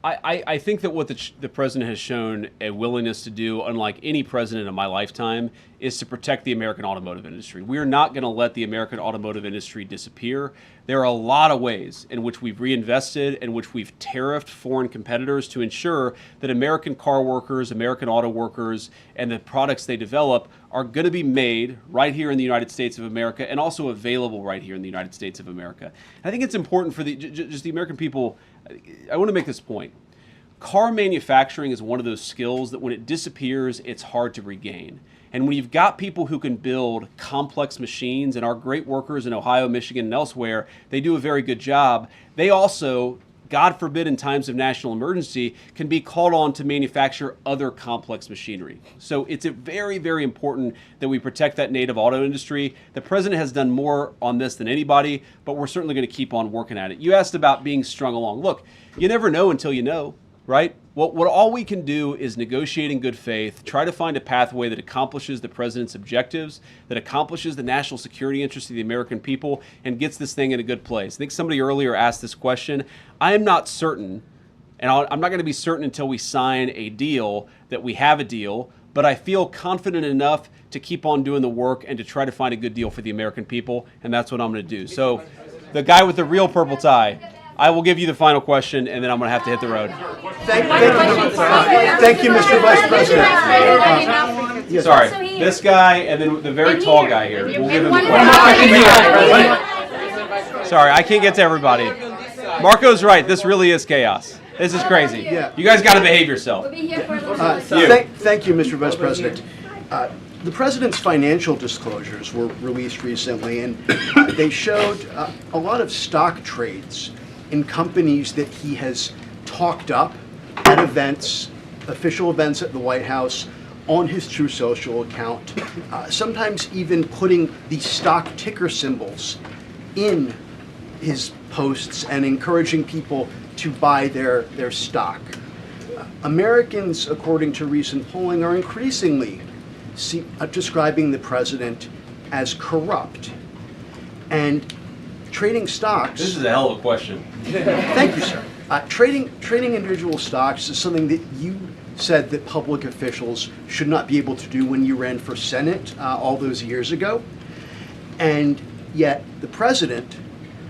I think that what the president has shown a willingness to do, unlike any president in my lifetime, is to protect the American automotive industry. We are not going to let the American automotive industry disappear. There are a lot of ways in which we've reinvested, in which we've tariffed foreign competitors to ensure that American car workers, American auto workers, and the products they develop are going to be made right here in the United States of America and also available right here in the United States of America. I think it's important for just the American people. I want to make this point. Car manufacturing is one of those skills that when it disappears, it's hard to regain. And when you've got people who can build complex machines, and our great workers in Ohio, Michigan, and elsewhere, they do a very good job. They also, God forbid, in times of national emergency, can be called on to manufacture other complex machinery. So it's very, very important that we protect that native auto industry. The president has done more on this than anybody, but we're certainly going to keep on working at it. You asked about being strung along. Look, you never know until you know, right? What all we can do is negotiate in good faith, try to find a pathway that accomplishes the president's objectives, that accomplishes the national security interests of the American people, and gets this thing in a good place. I think somebody earlier asked this question. I am not certain, and I'm not going to be certain until we sign a deal that we have a deal, but I feel confident enough to keep on doing the work and to try to find a good deal for the American people, and that's what I'm going to do. So the guy with the real purple tie. I will give you the final question, and then I'm going to have to hit the road. Thank you, Mr. Vice President. Sorry, this guy and then the very tall guy here. We'll give him the question. Sorry, I can't get to everybody. Marco's right. This really is chaos. This is crazy. Yeah. You guys got to behave yourself. Thank you, Mr. Vice President. The President's financial disclosures were released recently, and they showed a lot of stock trades in companies that he has talked up at events, official events at the White House, on his True Social account, sometimes even putting the stock ticker symbols in his posts and encouraging people to buy their stock. Americans, according to recent polling, are increasingly describing the president as corrupt. And trading stocks... This is a hell of a question. Thank you, sir. Trading individual stocks is something that you said that public officials should not be able to do when you ran for Senate all those years ago. And yet the president,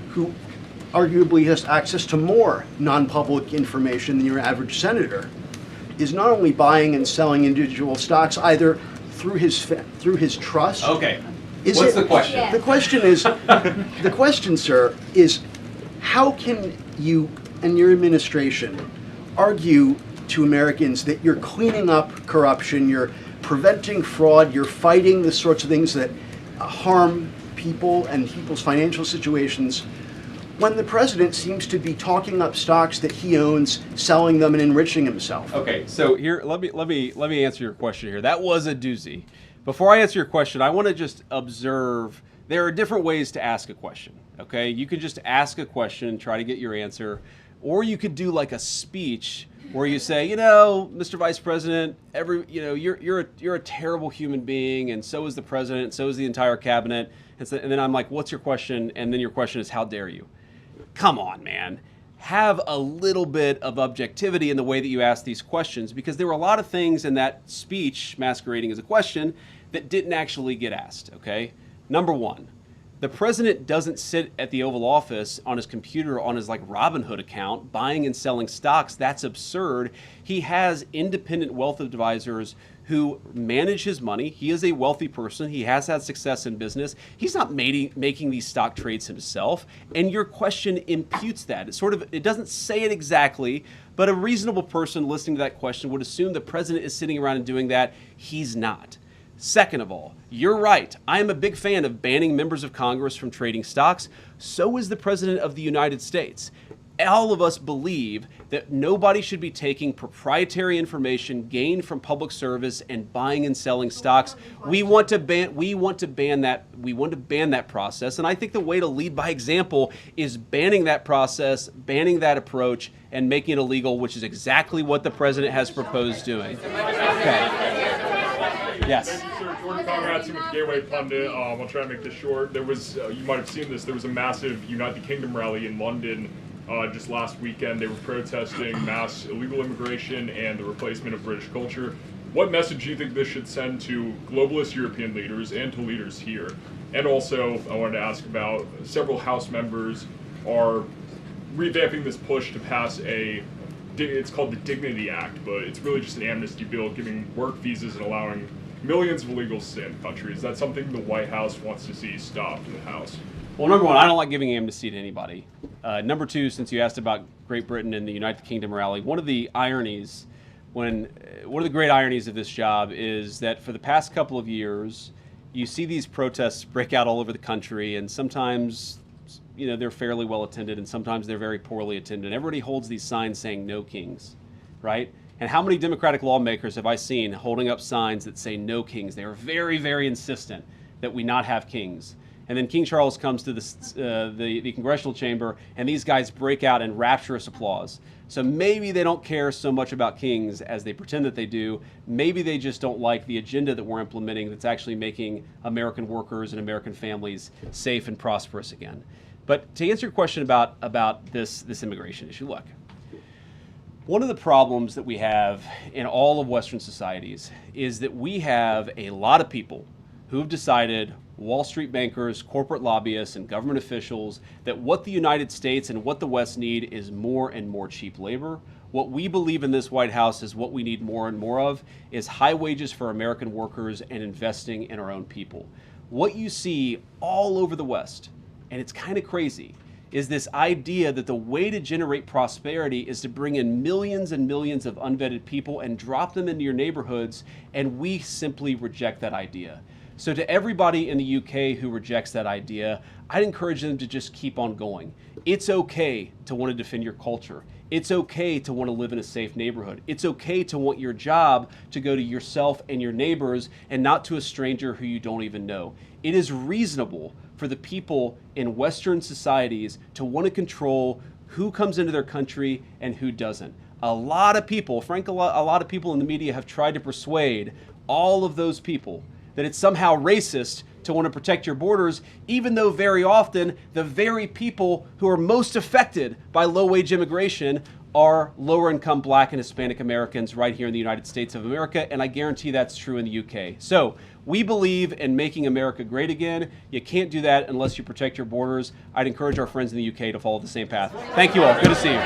who arguably has access to more non-public information than your average senator, is not only buying and selling individual stocks either through his trust. Okay. What's the question? The question is, the question, sir, is how can you and your administration argue to Americans that you're cleaning up corruption, you're preventing fraud, you're fighting the sorts of things that harm people and people's financial situations, when the president seems to be talking up stocks that he owns, selling them, and enriching himself? Okay, so here, let me answer your question here. That was a doozy. Before I answer your question, I want to just observe there are different ways to ask a question. Okay, you could just ask a question and try to get your answer, or you could do like a speech where you say, you know, Mr. Vice President, you're a terrible human being, and so is the president, and so is the entire cabinet. And then I'm like, what's your question? And then your question is, how dare you? Come on, man. Have a little bit of objectivity in the way that you ask these questions, because there were a lot of things in that speech masquerading as a question that didn't actually get asked, okay? Number one, the president doesn't sit at the Oval Office on his computer on his like Robinhood account buying and selling stocks. That's absurd. He has independent wealth advisors who manage his money. He is a wealthy person. He has had success in business. He's not making these stock trades himself. And your question imputes that. It doesn't say it exactly, but a reasonable person listening to that question would assume the president is sitting around and doing that. He's not. Second of all, you're right. I am a big fan of banning members of Congress from trading stocks. So is the President of the United States. All of us believe that nobody should be taking proprietary information gained from public service and buying and selling stocks. We want to ban that process. And I think the way to lead by example is banning that process, banning that approach, and making it illegal, which is exactly what the president has proposed doing. Okay. Yes. Jordan Conrad with Gateway Pundit. I'll try to make this short. There was, you might have seen this, there was a massive United Kingdom rally in London just last weekend. They were protesting mass illegal immigration and the replacement of British culture. What message do you think this should send to globalist European leaders and to leaders here? And also, I wanted to ask about several House members are revamping this push to pass it's called the Dignity Act, but it's really just an amnesty bill giving work visas and allowing millions of illegals in the country. Is that something the White House wants to see stopped in the House? Well, number one, I don't like giving amnesty to anybody. Number two, since you asked about Great Britain and the United Kingdom rally, one of the great ironies of this job is that for the past couple of years, you see these protests break out all over the country, and sometimes they're fairly well attended, and sometimes they're very poorly attended. Everybody holds these signs saying "No Kings," right? And how many Democratic lawmakers have I seen holding up signs that say "No Kings"? They are very, very insistent that we not have kings. And then King Charles comes to the congressional chamber, and these guys break out in rapturous applause. So maybe they don't care so much about kings as they pretend that they do. Maybe they just don't like the agenda that we're implementing that's actually making American workers and American families safe and prosperous again. But to answer your question about this immigration issue, look, one of the problems that we have in all of Western societies is that we have a lot of people who have decided, Wall Street bankers, corporate lobbyists, and government officials, that what the United States and what the West need is more and more cheap labor. What we believe in this White House is what we need more and more of is high wages for American workers and investing in our own people. What you see all over the West, and it's kind of crazy, is this idea that the way to generate prosperity is to bring in millions and millions of unvetted people and drop them into your neighborhoods, and we simply reject that idea. So to everybody in the UK who rejects that idea, I'd encourage them to just keep on going. It's okay to want to defend your culture. It's okay to want to live in a safe neighborhood. It's okay to want your job to go to yourself and your neighbors and not to a stranger who you don't even know. It is reasonable for the people in Western societies to want to control who comes into their country and who doesn't. A lot of people, frankly, a lot of people in the media have tried to persuade all of those people that it's somehow racist to want to protect your borders, even though very often the very people who are most affected by low-wage immigration are lower-income Black and Hispanic Americans right here in the United States of America, and I guarantee that's true in the UK. So we believe in making America great again. You can't do that unless you protect your borders. I'd encourage our friends in the UK to follow the same path. Thank you all. Good to see you.